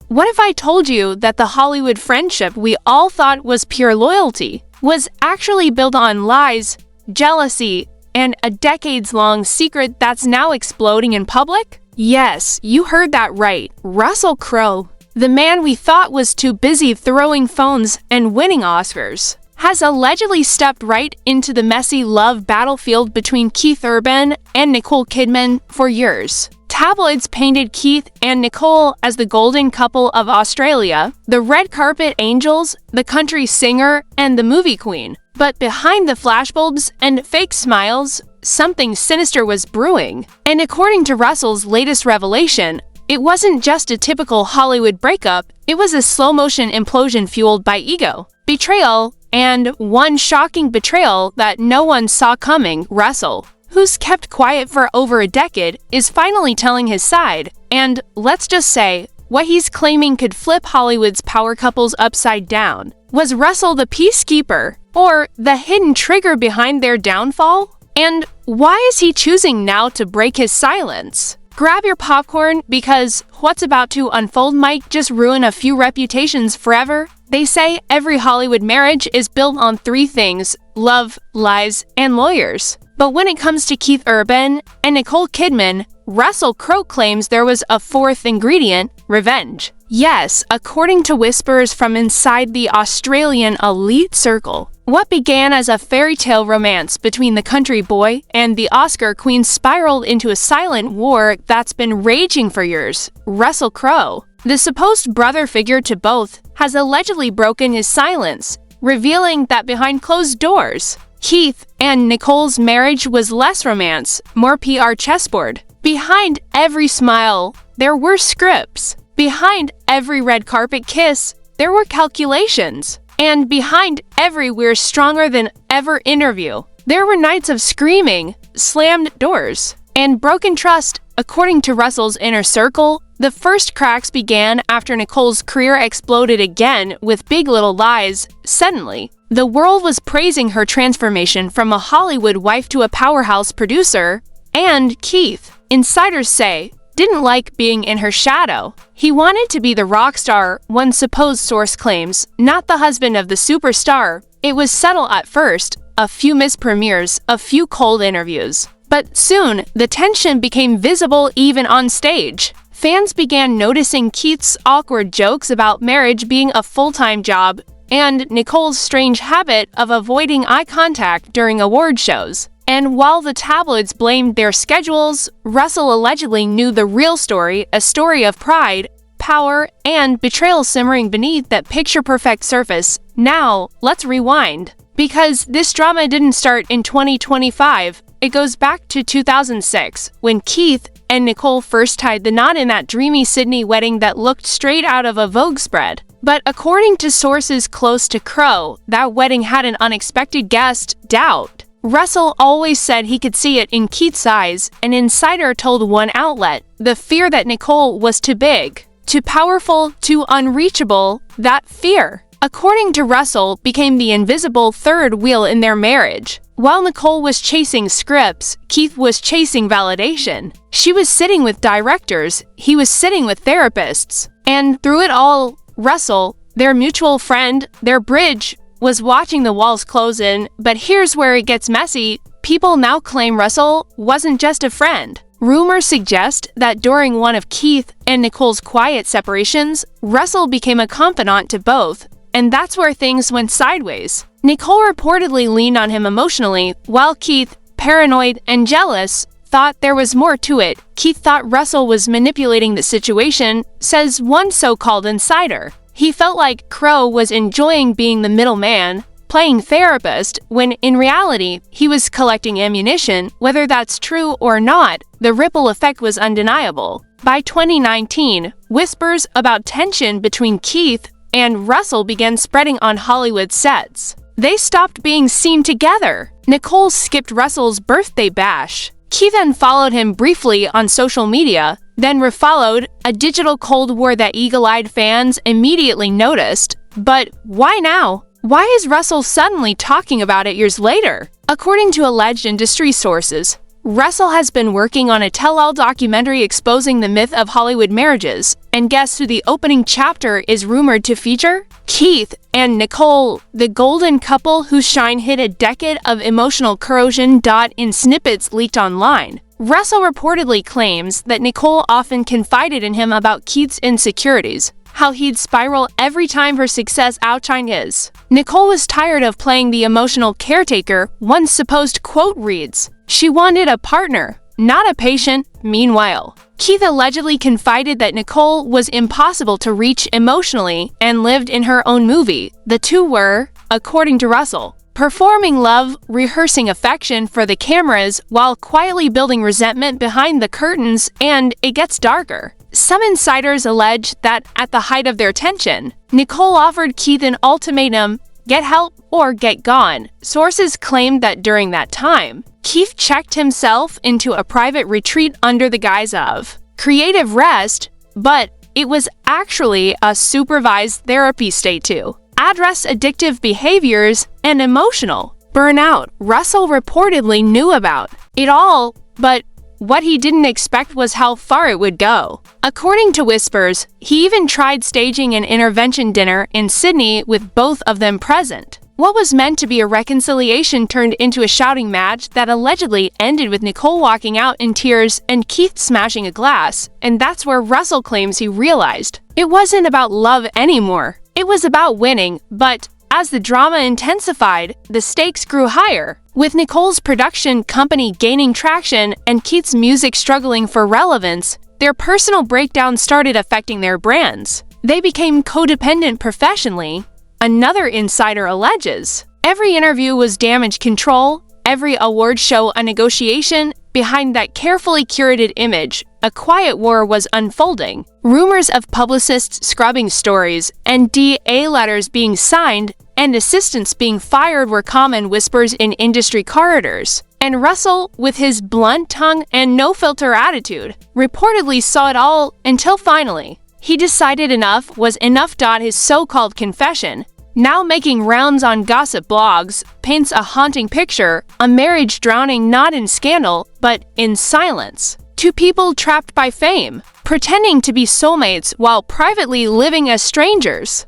what if I told you that the Hollywood friendship we all thought was pure loyalty was actually built on lies, jealousy, and a decades-long secret that's now exploding in public? Yes, you heard that right. Russell Crowe, the man we thought was too busy throwing phones and winning Oscars, has allegedly stepped right into the messy love battlefield between Keith Urban and Nicole Kidman for years. Tabloids painted Keith and Nicole as the golden couple of Australia, the red carpet angels, the country singer, and the movie queen. But behind the flashbulbs and fake smiles, something sinister was brewing. And according to Russell's latest revelation, it wasn't just a typical Hollywood breakup, it was a slow-motion implosion fueled by ego, betrayal, and one shocking betrayal that no one saw coming. Russell, who's kept quiet for over a decade, is finally telling his side, and let's just say, what he's claiming could flip Hollywood's power couples upside down. Was Russell the peacekeeper, or the hidden trigger behind their downfall? And why is he choosing now to break his silence? Grab your popcorn, because what's about to unfold might just ruin a few reputations forever. They say every Hollywood marriage is built on three things: love, lies, and lawyers. But when it comes to Keith Urban and Nicole Kidman, Russell Crowe claims there was a fourth ingredient: revenge. Yes, according to whispers from inside the Australian elite circle, what began as a fairy tale romance between the country boy and the Oscar queen spiraled into a silent war that's been raging for years. Russell Crowe, the supposed brother figure to both, has allegedly broken his silence, revealing that behind closed doors, Keith and Nicole's marriage was less romance, more PR chessboard. Behind every smile, there were scripts. Behind every red carpet kiss, there were calculations. And behind every "we're stronger than ever" interview, there were nights of screaming, slammed doors, and broken trust. According to Russell's inner circle, the first cracks began after Nicole's career exploded again with Big Little Lies. Suddenly, the world was praising her transformation from a Hollywood wife to a powerhouse producer, and Keith, insiders say, didn't like being in her shadow. He wanted to be the rock star, one supposed source claims, not the husband of the superstar. It was subtle at first, a few missed premieres, a few cold interviews. But soon, the tension became visible even on stage. Fans began noticing Keith's awkward jokes about marriage being a full-time job, and Nicole's strange habit of avoiding eye contact during award shows. And while the tabloids blamed their schedules, Russell allegedly knew the real story, a story of pride, power, and betrayal simmering beneath that picture-perfect surface. Now, let's rewind. Because this drama didn't start in 2025, it goes back to 2006, when Keith and Nicole first tied the knot in that dreamy Sydney wedding that looked straight out of a Vogue spread. But according to sources close to Crowe, that wedding had an unexpected guest: doubt. Russell always said he could see it in Keith's eyes. An insider told one outlet, the fear that Nicole was too big, too powerful, too unreachable. That fear, according to Russell, became the invisible third wheel in their marriage. While Nicole was chasing scripts, Keith was chasing validation. She was sitting with directors, he was sitting with therapists. And through it all, Russell, their mutual friend, their bridge, was watching the walls close in. But here's where it gets messy. People now claim Russell wasn't just a friend. Rumors suggest that during one of Keith and Nicole's quiet separations, Russell became a confidant to both. And that's where things went sideways. Nicole reportedly leaned on him emotionally, while Keith, paranoid and jealous, thought there was more to it. Keith thought Russell was manipulating the situation, says one so-called insider. He felt like Crowe was enjoying being the middleman, playing therapist, when in reality, he was collecting ammunition. Whether that's true or not, the ripple effect was undeniable. By 2019, whispers about tension between Keith and Russell began spreading on Hollywood sets. They stopped being seen together. Nicole skipped Russell's birthday bash. Keith then followed him briefly on social media, then refollowed, a digital Cold War that eagle-eyed fans immediately noticed. But why now? Why is Russell suddenly talking about it years later? According to alleged industry sources, Russell has been working on a tell-all documentary exposing the myth of Hollywood marriages, and guess who the opening chapter is rumored to feature? Keith and Nicole, the golden couple whose shine hit a decade of emotional corrosion. In snippets leaked online, Russell reportedly claims that Nicole often confided in him about Keith's insecurities, how he'd spiral every time her success outshined his. Nicole was tired of playing the emotional caretaker. One supposed quote reads, "She wanted a partner, not a patient." Meanwhile, Keith allegedly confided that Nicole was impossible to reach emotionally and lived in her own movie. The two were, according to Russell, performing love, rehearsing affection for the cameras while quietly building resentment behind the curtains, and it gets darker. Some insiders allege that at the height of their tension, Nicole offered Keith an ultimatum: get help or get gone. Sources claimed that during that time, Keith checked himself into a private retreat under the guise of creative rest, but it was actually a supervised therapy state to address addictive behaviors and emotional burnout. Russell reportedly knew about it all, but what he didn't expect was how far it would go. According to whispers, he even tried staging an intervention dinner in Sydney with both of them present. What was meant to be a reconciliation turned into a shouting match that allegedly ended with Nicole walking out in tears and Keith smashing a glass, and that's where Russell claims he realized it wasn't about love anymore. It was about winning, but as the drama intensified, the stakes grew higher. With Nicole's production company gaining traction and Keith's music struggling for relevance, their personal breakdowns started affecting their brands. They became codependent professionally. Another insider alleges every interview was damage control, every award show a negotiation. Behind that carefully curated image, a quiet war was unfolding. Rumors of publicists scrubbing stories and DA letters being signed and assistants being fired were common whispers in industry corridors. And Russell, with his blunt tongue and no-filter attitude, reportedly saw it all until finally, he decided enough was enough. His so-called confession, now making rounds on gossip blogs, paints a haunting picture, a marriage drowning not in scandal, but in silence. Two people trapped by fame, pretending to be soulmates while privately living as strangers.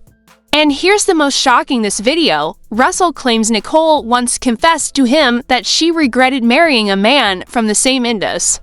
And here's the most shocking this video. Russell claims Nicole once confessed to him that she regretted marrying a man from the same indus.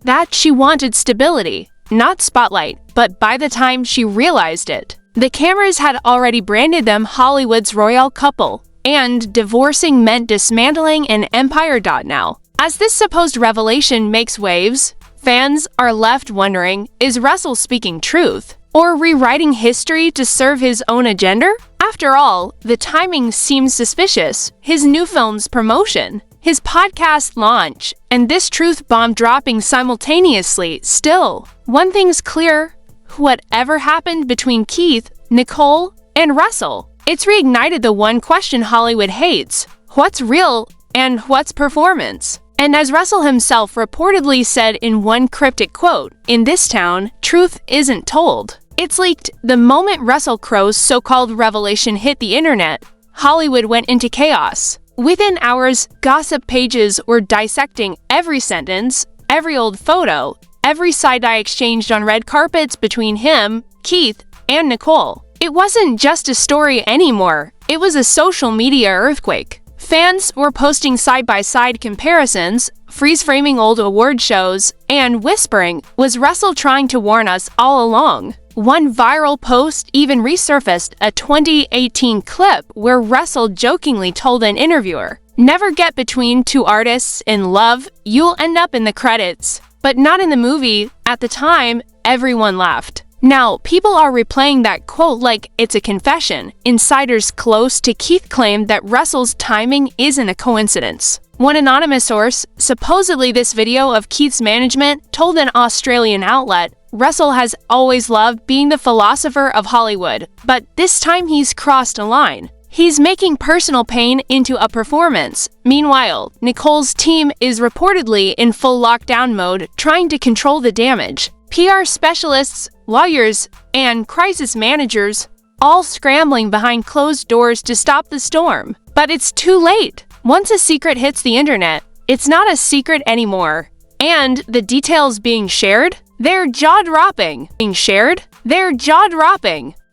That she wanted stability, not spotlight, but by the time she realized it, the cameras had already branded them Hollywood's royal couple, and divorcing meant dismantling an empire. Now, as this supposed revelation makes waves, fans are left wondering, is Russell speaking truth or rewriting history to serve his own agenda? After all, the timing seems suspicious. His new film's promotion, his podcast launch, and this truth bomb dropping simultaneously. Still, one thing's clear. Whatever happened between Keith, Nicole, and Russell, it's reignited the one question Hollywood hates: what's real and what's performance? And as Russell himself reportedly said in one cryptic quote, "In this town, truth isn't told." It's leaked. The moment Russell Crowe's so-called revelation hit the internet, Hollywood went into chaos. Within hours, gossip pages were dissecting every sentence, every old photo, every side-eye exchanged on red carpets between him, Keith, and Nicole. It wasn't just a story anymore, it was a social media earthquake. Fans were posting side-by-side comparisons, freeze-framing old award shows, and whispering, was Russell trying to warn us all along? One viral post even resurfaced a 2018 clip where Russell jokingly told an interviewer, "Never get between two artists in love, you'll end up in the credits." But not in the movie. At the time, everyone laughed. Now, people are replaying that quote like it's a confession. Insiders close to Keith claimed that Russell's timing isn't a coincidence. One anonymous source, supposedly this video of Keith's management, told an Australian outlet, Russell has always loved being the philosopher of Hollywood, but this time he's crossed a line. He's making personal pain into a performance. Meanwhile, Nicole's team is reportedly in full lockdown mode, trying to control the damage. PR specialists, lawyers, and crisis managers all scrambling behind closed doors to stop the storm. But it's too late. Once a secret hits the internet, It's not a secret anymore. And the details being shared? They're jaw-dropping.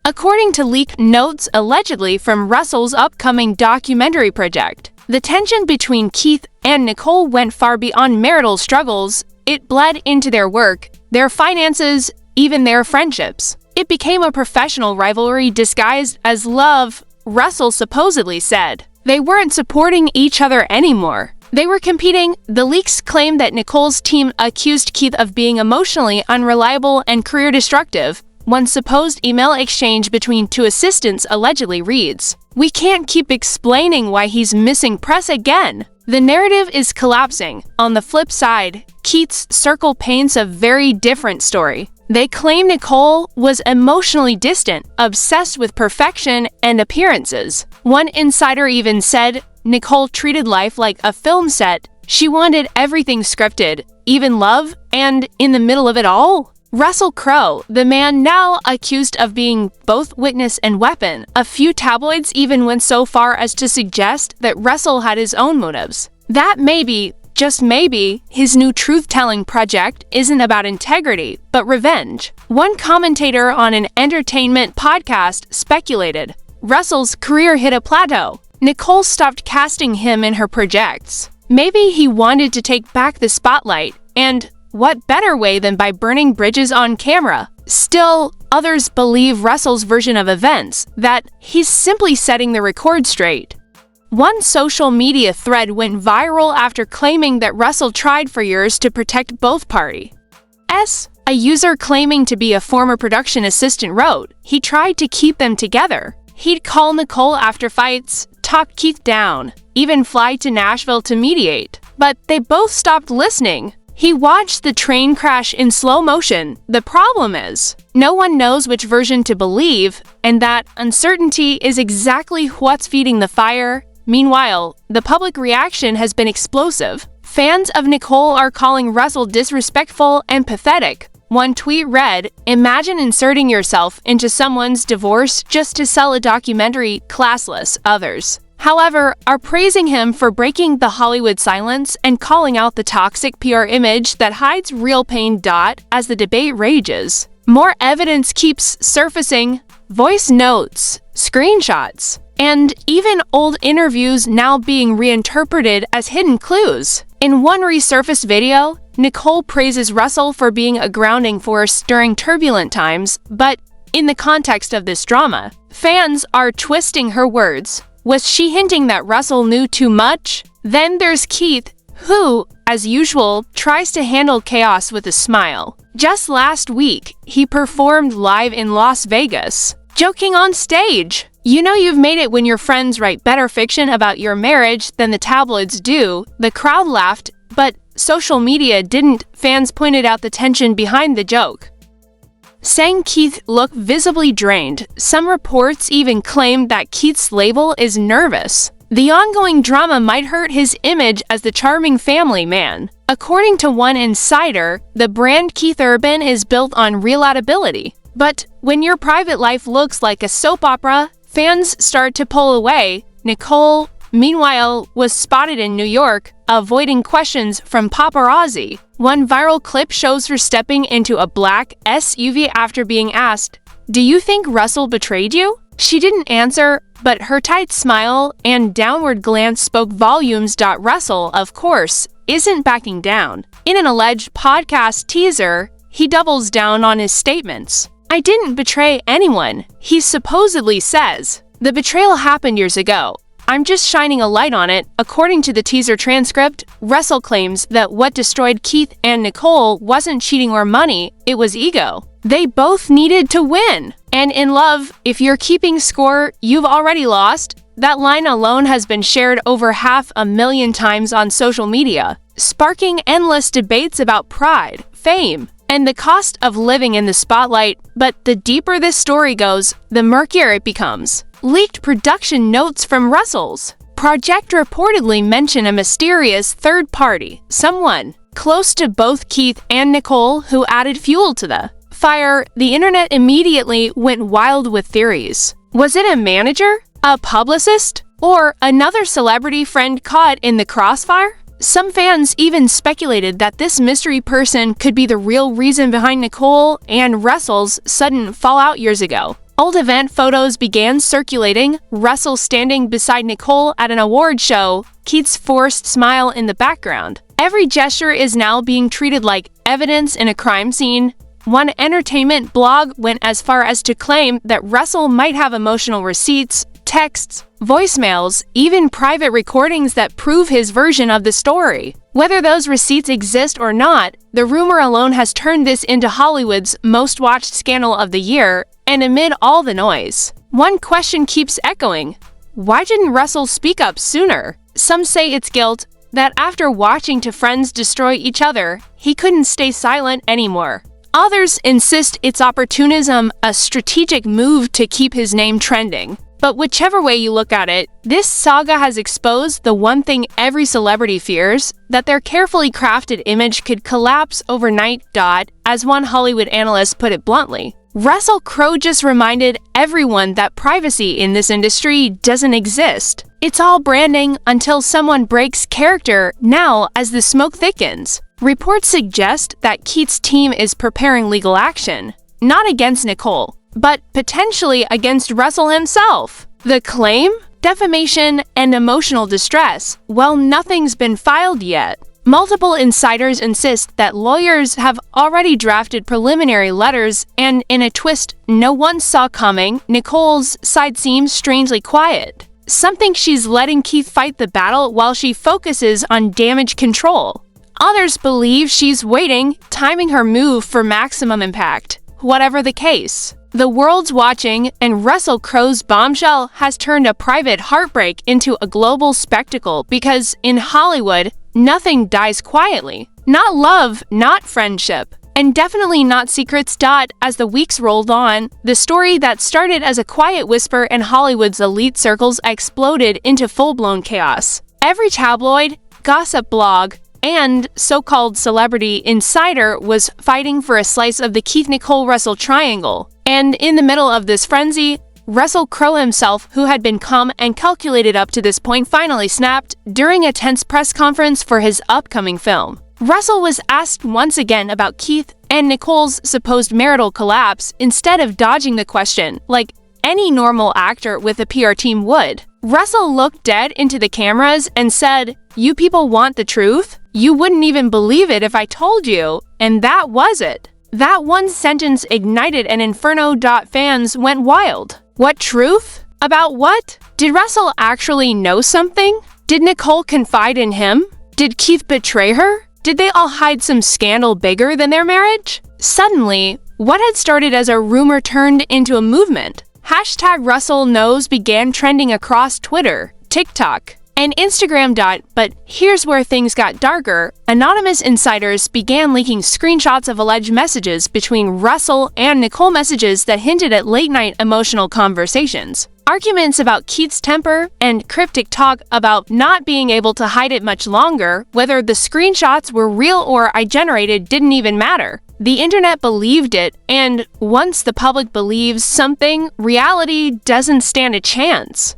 According to leaked notes allegedly from Russell's upcoming documentary project, the tension between Keith and Nicole went far beyond marital struggles. It bled into their work, their finances, even their friendships. It became a professional rivalry disguised as love, Russell supposedly said. They weren't supporting each other anymore. They were competing. The leaks claim that Nicole's team accused Keith of being emotionally unreliable and career-destructive. One supposed email exchange between two assistants allegedly reads, "We can't keep explaining why he's missing press again." The narrative is collapsing. On the flip side, Keith's circle paints a very different story. They claim Nicole was emotionally distant, obsessed with perfection and appearances. One insider even said Nicole treated life like a film set. She wanted everything scripted, even love, and in the middle of it all, Russell Crowe, the man now accused of being both witness and weapon. A few tabloids even went so far as to suggest that Russell had his own motives. That maybe, just maybe, his new truth-telling project isn't about integrity, but revenge. One commentator on an entertainment podcast speculated, Russell's career hit a plateau. Nicole stopped casting him in her projects. Maybe he wanted to take back the spotlight, and what better way than by burning bridges on camera? Still, others believe Russell's version of events, that he's simply setting the record straight. One social media thread went viral after claiming that Russell tried for years to protect both parties. A user claiming to be a former production assistant wrote, he tried to keep them together. He'd call Nicole after fights, talk Keith down, even fly to Nashville to mediate. But they both stopped listening. He watched the train crash in slow motion. The problem is, no one knows which version to believe, and that uncertainty is exactly what's feeding the fire. Meanwhile, the public reaction has been explosive. Fans of Nicole are calling Russell disrespectful and pathetic. One tweet read, "Imagine inserting yourself into someone's divorce just to sell a documentary, classless." Others, however, are praising him for breaking the Hollywood silence and calling out the toxic PR image that hides real pain. As the debate rages, more evidence keeps surfacing, voice notes, screenshots, and even old interviews now being reinterpreted as hidden clues. In one resurfaced video, Nicole praises Russell for being a grounding force during turbulent times, but in the context of this drama, fans are twisting her words. Was she hinting that Russell knew too much? Then there's Keith, who, as usual, tries to handle chaos with a smile. Just last week, he performed live in Las Vegas, joking on stage. You know you've made it when your friends write better fiction about your marriage than the tabloids do. The crowd laughed, but social media didn't. Fans pointed out the tension behind the joke, saying Keith looked visibly drained. Some reports even claimed that Keith's label is nervous. The ongoing drama might hurt his image as the charming family man. According to one insider, the brand Keith Urban is built on relatability. But when your private life looks like a soap opera, fans start to pull away. Nicole, meanwhile, was spotted in New York, avoiding questions from paparazzi. One viral clip shows her stepping into a black SUV after being asked, "Do you think Russell betrayed you?" She didn't answer, but her tight smile and downward glance spoke volumes. Russell, of course, isn't backing down. In an alleged podcast teaser, he doubles down on his statements. "I didn't betray anyone," he supposedly says. "The betrayal happened years ago. I'm just shining a light on it." According to the teaser transcript, Russell claims that what destroyed Keith and Nicole wasn't cheating or money, it was ego. They both needed to win. And in love, if you're keeping score, you've already lost. That line alone has been shared over 500,000 times on social media, sparking endless debates about pride, fame, and the cost of living in the spotlight. But the deeper this story goes, the murkier it becomes. Leaked production notes from Russell's project reportedly mention a mysterious third party, someone close to both Keith and Nicole, who added fuel to the fire. The internet immediately went wild with theories. Was it a manager, a publicist, or another celebrity friend caught in the crossfire? Some fans even speculated that this mystery person could be the real reason behind Nicole and Russell's sudden fallout years ago. Old event photos began circulating, Russell standing beside Nicole at an award show, Keith's forced smile in the background. Every gesture is now being treated like evidence in a crime scene. One entertainment blog went as far as to claim that Russell might have emotional receipts, texts, voicemails, even private recordings that prove his version of the story. Whether those receipts exist or not, the rumor alone has turned this into Hollywood's most watched scandal of the year, and amid all the noise, one question keeps echoing. Why didn't Russell speak up sooner? Some say it's guilt, that after watching two friends destroy each other, he couldn't stay silent anymore. Others insist it's opportunism, a strategic move to keep his name trending. But whichever way you look at it, this saga has exposed the one thing every celebrity fears, that their carefully crafted image could collapse overnight. As one Hollywood analyst put it bluntly, Russell Crowe just reminded everyone that privacy in this industry doesn't exist. It's all branding until someone breaks character now as the smoke thickens. Reports suggest that Keith's team is preparing legal action, not against Nicole, but potentially against Russell himself. The claim? Defamation and emotional distress. Well, nothing's been filed yet. Multiple insiders insist that lawyers have already drafted preliminary letters, and in a twist no one saw coming, Nicole's side seems strangely quiet. Something she's letting Keith fight the battle while she focuses on damage control. Others believe she's waiting, timing her move for maximum impact. Whatever the case, the world's watching, and Russell Crowe's bombshell has turned a private heartbreak into a global spectacle because in Hollywood, nothing dies quietly. Not love, not friendship, and definitely not secrets. As the weeks rolled on, the story that started as a quiet whisper in Hollywood's elite circles exploded into full-blown chaos. Every tabloid, gossip blog, and so-called celebrity insider was fighting for a slice of the Keith-Nicole-Russell triangle. And in the middle of this frenzy, Russell Crowe himself, who had been calm and calculated up to this point, finally snapped during a tense press conference for his upcoming film. Russell was asked once again about Keith and Nicole's supposed marital collapse instead of dodging the question, like any normal actor with a PR team would. Russell looked dead into the cameras and said, "You people want the truth? You wouldn't even believe it if I told you." And that was it. That one sentence ignited an inferno. Fans went wild. What truth? About what? Did Russell actually know something? Did Nicole confide in him? Did Keith betray her? Did they all hide some scandal bigger than their marriage? Suddenly, what had started as a rumor turned into a movement. #RussellKnows began trending across Twitter, TikTok, and Instagram. But here's where things got darker. Anonymous insiders began leaking screenshots of alleged messages between Russell and Nicole, messages that hinted at late-night emotional conversations. Arguments about Keith's temper, and cryptic talk about not being able to hide it much longer. Whether the screenshots were real or I generated didn't even matter. The internet believed it, and once the public believes something, reality doesn't stand a chance.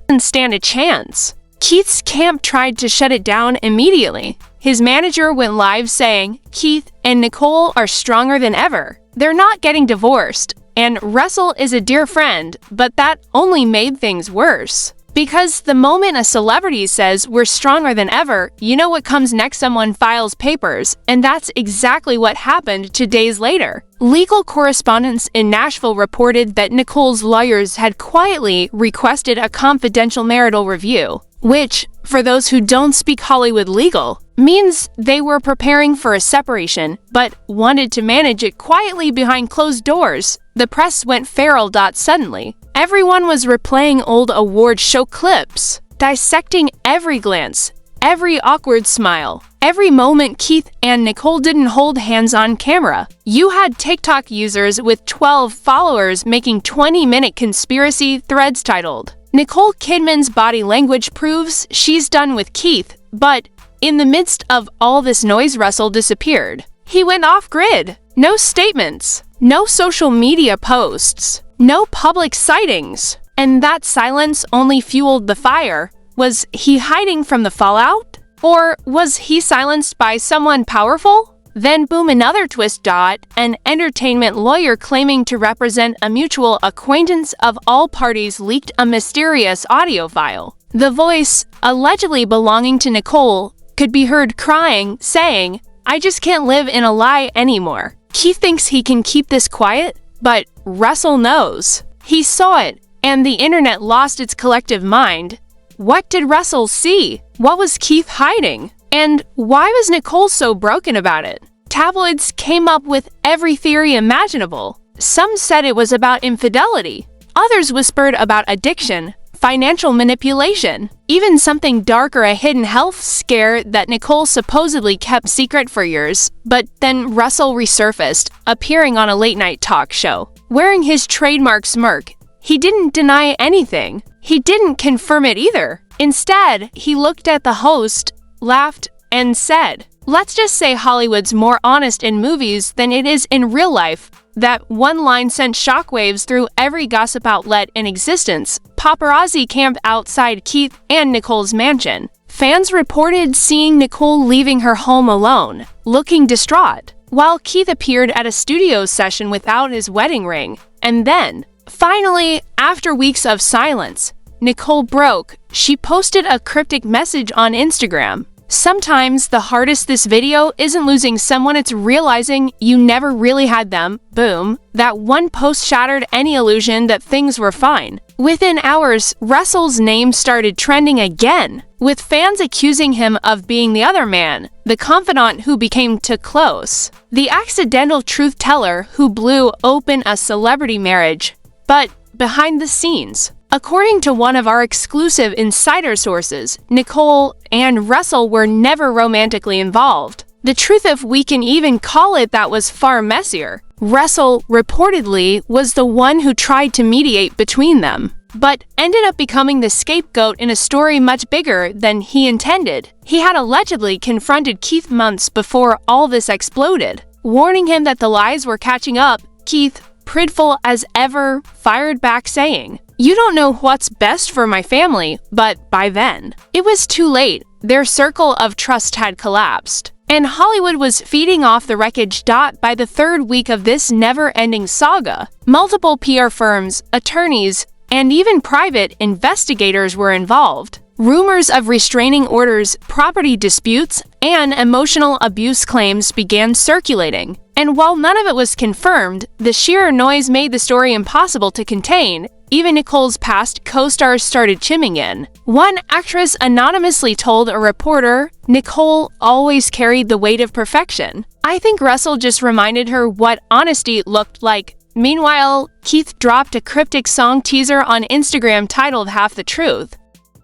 Keith's camp tried to shut it down immediately. His manager went live saying, "Keith and Nicole are stronger than ever. They're not getting divorced, and Russell is a dear friend," but that only made things worse. Because the moment a celebrity says we're stronger than ever, you know what comes next? Someone files papers, and that's exactly what happened 2 days later. Legal correspondents in Nashville reported that Nicole's lawyers had quietly requested a confidential marital review, which, for those who don't speak Hollywood legal, means they were preparing for a separation, but wanted to manage it quietly behind closed doors. The press went feral. Suddenly, everyone was replaying old award show clips, dissecting every glance, every awkward smile, every moment Keith and Nicole didn't hold hands on camera. You had TikTok users with 12 followers making 20-minute conspiracy threads titled, "Nicole Kidman's body language proves she's done with Keith," but in the midst of all this noise, Russell disappeared. He went off-grid. No statements, no social media posts, no public sightings. And that silence only fueled the fire. Was he hiding from the fallout? Or was he silenced by someone powerful? Then boom, another twist. An entertainment lawyer claiming to represent a mutual acquaintance of all parties leaked a mysterious audio file. The voice, allegedly belonging to Nicole, could be heard crying, saying, "I just can't live in a lie anymore." Keith thinks he can keep this quiet, but Russell knows. He saw it, and the internet lost its collective mind. What did Russell see? What was Keith hiding? And why was Nicole so broken about it? Tabloids came up with every theory imaginable. Some said it was about infidelity. Others whispered about addiction, financial manipulation, even something darker, a hidden health scare that Nicole supposedly kept secret for years. But then Russell resurfaced, appearing on a late-night talk show. Wearing his trademark smirk, he didn't deny anything. He didn't confirm it either. Instead, he looked at the host, laughed, and said, "Let's just say Hollywood's more honest in movies than it is in real life." That one line sent shockwaves through every gossip outlet in existence. Paparazzi camped outside Keith and Nicole's mansion. Fans reported seeing Nicole leaving her home alone, looking distraught, while Keith appeared at a studio session without his wedding ring. And then, finally, after weeks of silence, Nicole broke. She posted a cryptic message on Instagram. "Sometimes the hardest this video isn't losing someone, it's realizing you never really had them." Boom. That one post shattered any illusion that things were fine. Within hours, Russell's name started trending again, with fans accusing him of being the other man, the confidant who became too close, the accidental truth teller who blew open a celebrity marriage. But behind the scenes, according to one of our exclusive insider sources, Nicole and Russell were never romantically involved. The truth, if we can even call it that, was far messier. Russell, reportedly, was the one who tried to mediate between them, but ended up becoming the scapegoat in a story much bigger than he intended. He had allegedly confronted Keith months before all this exploded, warning him that the lies were catching up. Keith, prideful as ever, fired back saying, "You don't know what's best for my family." But by then, it was too late. Their circle of trust had collapsed, and Hollywood was feeding off the wreckage. By the third week of this never-ending saga, multiple PR firms, attorneys, and even private investigators were involved. Rumors of restraining orders, property disputes, and emotional abuse claims began circulating. And while none of it was confirmed, the sheer noise made the story impossible to contain. Even Nicole's past co-stars started chiming in. One actress anonymously told a reporter, "Nicole always carried the weight of perfection. I think Russell just reminded her what honesty looked like." Meanwhile, Keith dropped a cryptic song teaser on Instagram titled "Half the Truth,"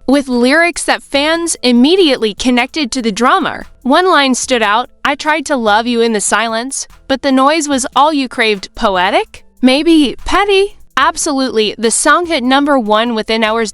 with lyrics that fans immediately connected to the drama. One line stood out, "I tried to love you in the silence, but the noise was all you craved." Poetic? Maybe petty? Absolutely, the song hit #1 within hours.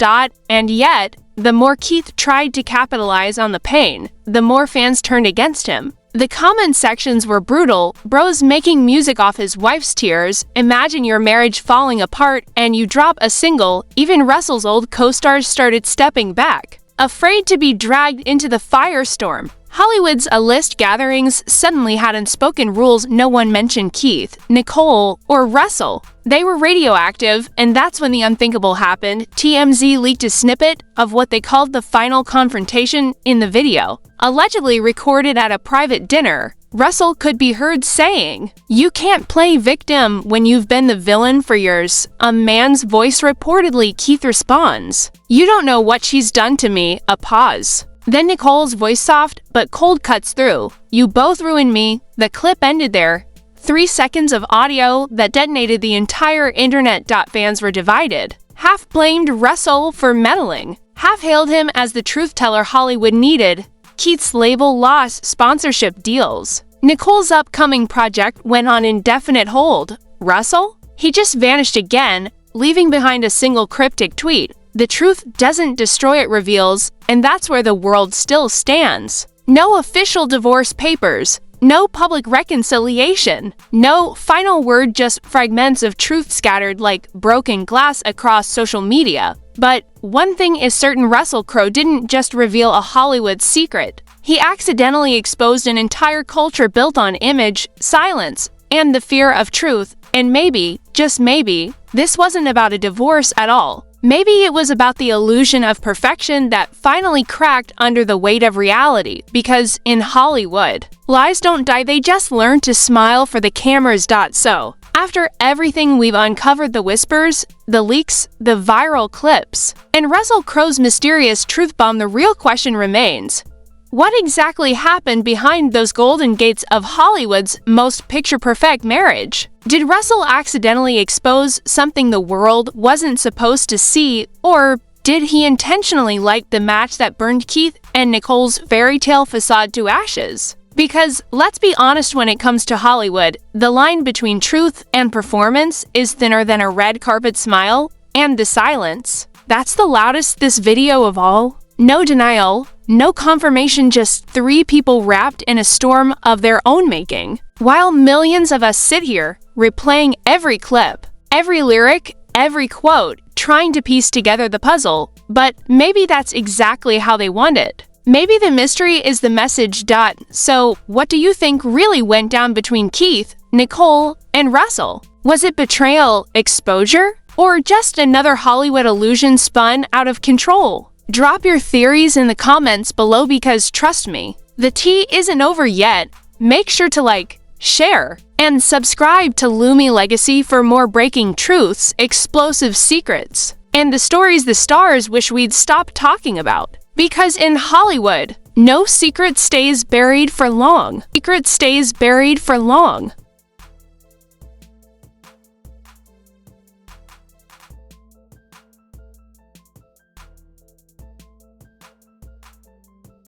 And yet, the more Keith tried to capitalize on the pain, the more fans turned against him. The comment sections were brutal. Bros making music off his wife's tears. Imagine your marriage falling apart and you drop a single. Even Russell's old co-stars started stepping back, afraid to be dragged into the firestorm. Hollywood's A-list gatherings suddenly had unspoken rules. No one mentioned Keith, Nicole, or Russell. They were radioactive, and that's when the unthinkable happened. TMZ leaked a snippet of what they called the final confrontation in the video, allegedly recorded at a private dinner. Russell could be heard saying, "You can't play victim when you've been the villain for years." A man's voice reportedly. Keith responds, "You don't know what she's done to me." A pause. Then Nicole's voice, soft but cold, cuts through, "You both ruined me." The clip ended there. 3 seconds of audio that detonated the entire internet. Fans were divided. Half blamed Russell for meddling, half hailed him as the truth teller Hollywood needed. Keith's label lost sponsorship deals. Nicole's upcoming project went on indefinite hold. Russell? He just vanished again, leaving behind a single cryptic tweet. "The truth doesn't destroy, it reveals," and that's where the world still stands. No official divorce papers, no public reconciliation, no final word, just fragments of truth scattered like broken glass across social media. But one thing is certain, Russell Crowe didn't just reveal a Hollywood secret. He accidentally exposed an entire culture built on image, silence, and the fear of truth. And maybe, just maybe, this wasn't about a divorce at all. Maybe it was about the illusion of perfection that finally cracked under the weight of reality, because in Hollywood, lies don't die, they just learn to smile for the cameras. So, after everything we've uncovered, the whispers, the leaks, the viral clips, and Russell Crowe's mysterious truth bomb, the real question remains: what exactly happened behind those golden gates of Hollywood's most picture-perfect marriage? Did Russell accidentally expose something the world wasn't supposed to see, or did he intentionally light the match that burned Keith and Nicole's fairy tale facade to ashes? Because, let's be honest, when it comes to Hollywood, the line between truth and performance is thinner than a red carpet smile, and the silence. That's the loudest this video of all. No denial, no confirmation, just three people wrapped in a storm of their own making. While millions of us sit here, replaying every clip, every lyric, every quote, trying to piece together the puzzle, but maybe that's exactly how they want it. Maybe the mystery is the message. So, what do you think really went down between Keith, Nicole, and Russell? Was it betrayal, exposure, or just another Hollywood illusion spun out of control? Drop your theories in the comments below, because trust me, the tea isn't over yet. Make sure to like, share, and subscribe to Lumi Legacy for more breaking truths, explosive secrets, and the stories the stars wish we'd stop talking about. Because in Hollywood, no secret stays buried for long. Secret stays buried for long.